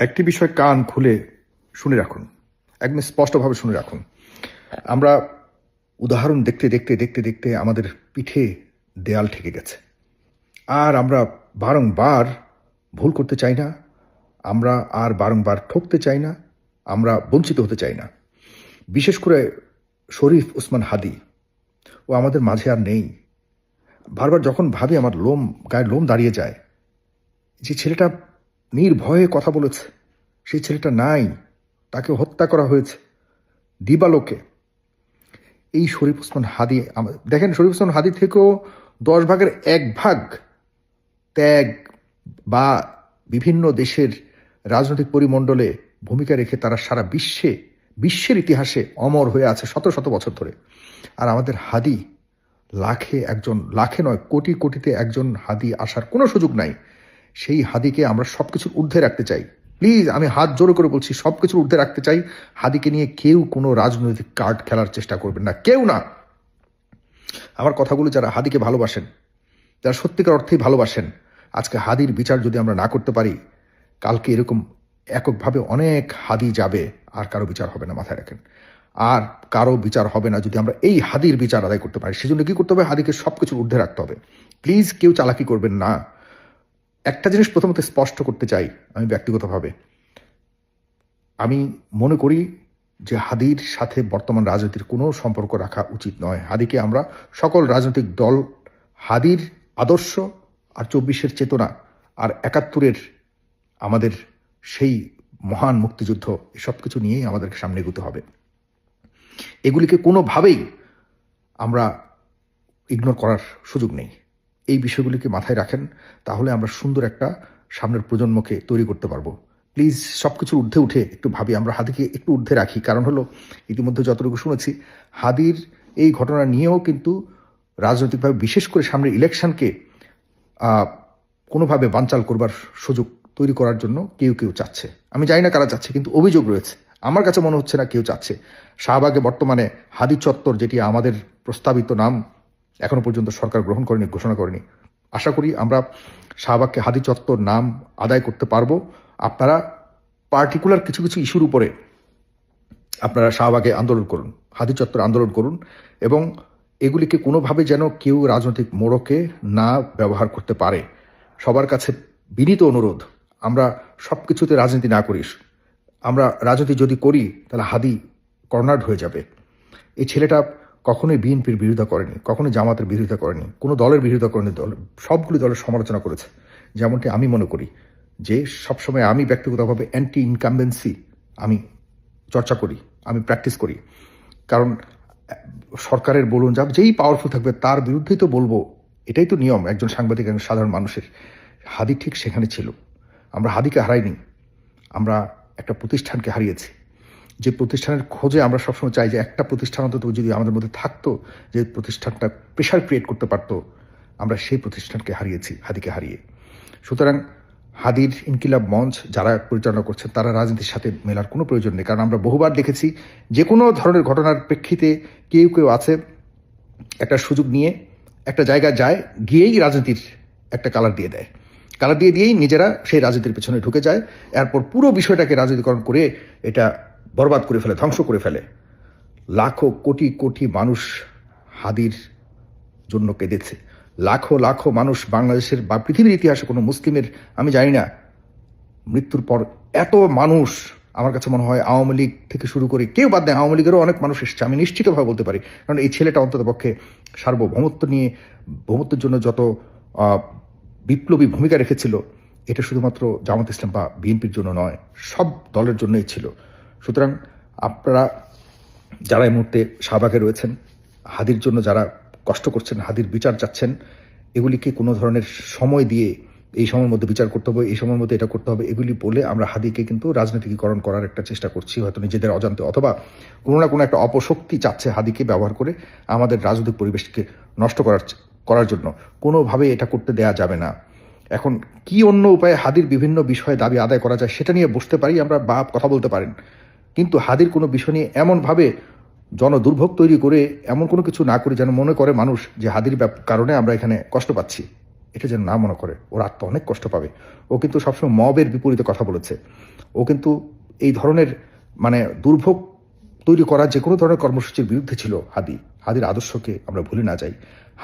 একটি বিষয় কান খুলে শুনে রাখুন, একদম স্পষ্টভাবে শুনে রাখুন। আমরা উদাহরণ দেখতে দেখতে দেখতে দেখতে আমাদের পিঠে দেয়াল ঠেকে গেছে। আর আমরা বারংবার ভুল করতে চাই না, আমরা আর বারংবার ঠকতে চাই না, আমরা বঞ্চিত হতে চাই না। বিশেষ করে শরীফ ওসমান হাদি, ও আমাদের মাঝে আর নেই। বারবার যখন ভাবি আমার গায়ের লোম দাঁড়িয়ে যায়। যে ছেলেটা নির্ভয়ে কথা বলেছে, সেই ছেলেটা নাই, তাকে হত্যা করা হয়েছে দিবালোকে। এই শরীফ ওসমান হাদি, দেখেন, শরীফ ওসমান হাদি থেকেও 10 ভাগের 1 ভাগ ত্যাগ বা বিভিন্ন দেশের রাজনৈতিক পরিমণ্ডলে ভূমিকা রেখে তারা সারা বিশ্বের ইতিহাসে অমর হয়ে আছে শত শত বছর ধরে। আর আমাদের হাদি লাখে নয়, কোটি কোটিতে একজন হাদি আসার কোনো সুযোগ নাই। সেই হাদিকে আমরা সবকিছুর ঊর্ধ্বে রাখতে চাই। প্লিজ, আমি হাত জোড়ো করে বলছি, সবকিছুর ঊর্ধ্বে রাখতে চাই। হাদিকে নিয়ে কেউ কোনো রাজনৈতিক কার্ড খেলার চেষ্টা করবেন না, কেউ না। আমার কথাগুলো যারা হাদিকে ভালোবাসেন, যারা সত্যিকার অর্থেই ভালোবাসেন, আজকে হাদির বিচার যদি আমরা না করতে পারি, কালকে এরকম এককভাবে অনেক হাদি যাবে, আর কারো বিচার হবে না, মাথায় রাখেন। আর কারো বিচার হবে না যদি আমরা এই হাদির বিচার আদায় করতে পারি। সেজন্য কি করতে হবে? হাদিকে সবকিছুর ঊর্ধ্বে রাখতে হবে। প্লিজ, কেউ চালাকি করবেন না। একটা জিনিস প্রথমত স্পষ্ট করতে চাই, আমি ব্যক্তিগতভাবে আমি মনে করি যে হাদির সাথে বর্তমান রাজনীতির কোনো সম্পর্ক রাখা উচিত নয়। হাদিকে আমরা সকল রাজনৈতিক দল হাদির আদর্শ আর 24-এর চেতনা আর 71-এর আমাদের সেই মহান মুক্তিযুদ্ধ, এসব কিছু নিয়েই আমাদেরকে সামনে এগোতে হবে। এগুলিকে কোনোভাবেই আমরা ইগনোর করার সুযোগ নেই। এই বিষয়গুলিকে মাথায় রাখেন, তাহলে আমরা সুন্দর একটা সামনের প্রজন্মকে তৈরি করতে পারবো। প্লিজ, সব কিছুর ঊর্ধ্বে উঠে একটু ভাবি, আমরা হাদিকে একটু ঊর্ধ্বে রাখি। কারণ হলো, ইতিমধ্যে যতটুকু শুনেছি, হাদির এই ঘটনা নিয়েও কিন্তু রাজনৈতিকভাবে, বিশেষ করে সামনের ইলেকশনকে কোনোভাবে বানচাল করবার সুযোগ তৈরি করার জন্য কেউ কেউ চাচ্ছে। আমি জানি না কারা চাচ্ছে, কিন্তু অভিযোগ রয়েছে। আমার কাছে মনে হচ্ছে না কেউ চাচ্ছে। শাহবাগে বর্তমানে হাদি চত্বর, যেটি আমাদের প্রস্তাবিত নাম, এখনো পর্যন্ত সরকার গ্রহণ করেনি, ঘোষণা করেনি। আশা করি আমরা শাহবাগকে হাদি চত্বর নাম আদায় করতে পারবো। আপনারা পার্টিকুলার কিছু কিছু ইস্যুর উপরে আপনারা শাহবাগে আন্দোলন করুন, হাদি চত্বর আন্দোলন করুন, এবং এগুলিকে কোনোভাবে যেন কেউ রাজনৈতিক মোড়কে না ব্যবহার করতে পারে। সবার কাছে বিনীত অনুরোধ, আমরা সব কিছুতে রাজনীতি না করিস। আমরা রাজনীতি যদি করি, তাহলে হাদি কর্নার্ড হয়ে যাবে। এই ছেলেটা কখনোই বিএনপির বিরোধিতা করেনি, কখনোই জামাতের বিরোধিতা করেনি, কোনো দলের বিরোধিতা করেনি। সবগুলি দলের সমালোচনা করেছে। যেমনটি আমি মনে করি যে সবসময় আমি ব্যক্তিগতভাবে অ্যান্টি ইনকামবেন্সি আমি চর্চা করি, আমি প্র্যাকটিস করি। কারণ সরকারের বলুন, যেই পাওয়ারফুল থাকবে তার বিরুদ্ধেই তো বলবো, এটাই তো নিয়ম একজন সাংবাদিক, একজন সাধারণ মানুষের। হাদি ঠিক সেখানে ছিল। আমরা হাদিকে হারাইনি, আমরা একটা প্রতিষ্ঠানকে হারিয়েছি। যে প্রতিষ্ঠানের খোঁজে আমরা সবসময় চাই যে একটা প্রতিষ্ঠান অন্তত যদি আমাদের মধ্যে থাকতো, যে প্রতিষ্ঠানটা প্রেশার ক্রিয়েট করতে পারতো, আমরা সেই প্রতিষ্ঠানকে হারিয়েছি, হাদিকে হারিয়ে। সুতরাং হাদির ইনকিলাব মঞ্চ যারা পরিচালনা করছেন, তারা রাজনীতির সাথে মেলার কোনো প্রয়োজন নেই। কারণ আমরা বহুবার দেখেছি, যে কোনো ধরনের ঘটনার প্রেক্ষিতে কেউ কেউ আছে, একটা সুযোগ নিয়ে একটা জায়গায় যায়, গিয়েই রাজনীতির একটা কালার দিয়ে দেয়, কালার দিয়েই নিজেরা সেই রাজনীতির পেছনে ঢুকে যায়। এরপর পুরো বিষয়টাকে রাজনীতিকরণ করে এটা বরবাদ করে ফেলে, ধ্বংস করে ফেলে। লাখো কোটি কোটি মানুষ হাদির জন্য কেঁদেছে। লাখো লাখো মানুষ বাংলাদেশের বা পৃথিবীর ইতিহাসে কোনো মুসলিমের, আমি জানি না, মৃত্যুর পর এত মানুষ, আমার কাছে মনে হয় আওয়ামী লীগ থেকে শুরু করে, কেউ বাদ দেয়, আওয়ামী লীগেরও অনেক মানুষ এসেছে, আমি নিশ্চিতভাবে বলতে পারি। কারণ এই ছেলেটা অন্তত পক্ষে সার্বভৌমত্ব নিয়ে, ভৌমত্বের জন্য যত বিপ্লবী ভূমিকা রেখেছিল, এটা শুধুমাত্র জামাত ইসলাম বা বিএনপির জন্য নয়, সব দলের জন্যই ছিল। সুতরাং আপনারা যারা এই মুহূর্তে শাহবাগে রয়েছেন, হাদির জন্য যারা কষ্ট করছেন, হাদির বিচার চাচ্ছেন, এগুলিকে কোনো ধরনের সময় দিয়ে, এই সময়ের মধ্যে বিচার করতে হবে, এই সময়ের মধ্যে এটা করতে হবে, এগুলি বলে আমরা হাদিকে কিন্তু রাজনীতিকরণ করার একটা চেষ্টা করছি, হয়তো নিজেদের অজান্তে, অথবা কোনো না কোনো একটা অপশক্তি চাচ্ছে হাদিকে ব্যবহার করে আমাদের রাজনৈতিক পরিবেশকে নষ্ট করার জন্য। কোনোভাবে এটা করতে দেয়া যাবে না। এখন কি অন্য উপায়ে হাদির বিভিন্ন বিষয়ে দাবি আদায় করা যায়, সেটা নিয়ে বসতে পারি আমরা, বা কথা বলতে পারেন। কিন্তু হাদির কোনো বিষয় নিয়ে এমনভাবে জনদুর্ভোগ তৈরি করে এমন কোনো কিছু না করে যেন মনে করে মানুষ যে হাদির কারণে আমরা এখানে কষ্ট পাচ্ছি, এটা যেন না মনে করে। ওর আত্মা অনেক কষ্ট পাবে। ও কিন্তু সবসময় মবের বিপরীতে কথা বলেছে। ও কিন্তু এই ধরনের মানে দুর্ভোগ তৈরি করা যে কোনো ধরনের কর্মসূচির বিরুদ্ধে ছিল হাদির আদর্শকে আমরা ভুলে না যাই।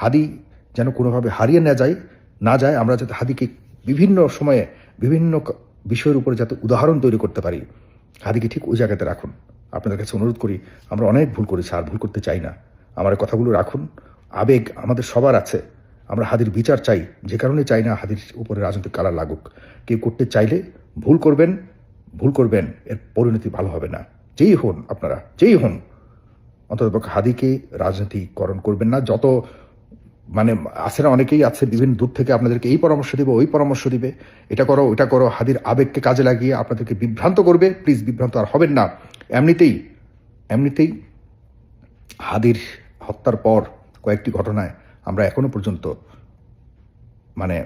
হাদি যেন কোনোভাবে হারিয়ে না যায় আমরা যাতে হাদিকে বিভিন্ন সময়ে বিভিন্ন বিষয়ের উপরে যাতে উদাহরণ তৈরি করতে পারি, হাদিকে ঠিক ওই জায়গাতে রাখুন। আপনাদের কাছে অনুরোধ করি, আমরা অনেক ভুল করেছি আর ভুল করতে চাই না। আমার কথাগুলো রাখুন। আবেগ আমাদের সবার আছে, আমরা হাদির বিচার চাই, যে কারণে চাই না হাদির উপরে রাজনৈতিক কালার লাগুক। কেউ করতে চাইলে ভুল করবেন, এর পরিণতি ভালো হবে না। যেই হন অন্ততপক্ষে হাদিকে রাজনীতিকরণ করবেন না। যত মানে আছে না, অনেকেই আছে বিভিন্ন দূর থেকে আপনাদেরকে এই পরামর্শ দিবে, ওই পরামর্শ দিবে, এটা করো ওটা করো, হাদির আবেগকে কাজে লাগিয়ে আপনাদেরকে বিভ্রান্ত করবে। প্লিজ বিভ্রান্ত আর হবেন না। এমনিতেই হাদির হত্যার পর কয়েকটি ঘটনায় আমরা এখনো পর্যন্ত মানে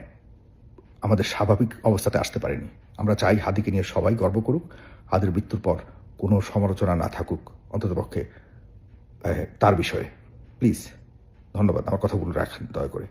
আমাদের স্বাভাবিক অবস্থাতে আসতে পারিনি। আমরা চাই হাদিকে নিয়ে সবাই গর্ব করুক, হাদির মৃত্যুর পর কোনো সমালোচনা না থাকুক অন্ততপক্ষে তার বিষয়ে। প্লিজ, ধন্যবাদ। আমার কথাগুলো রাখেন দয়া করে।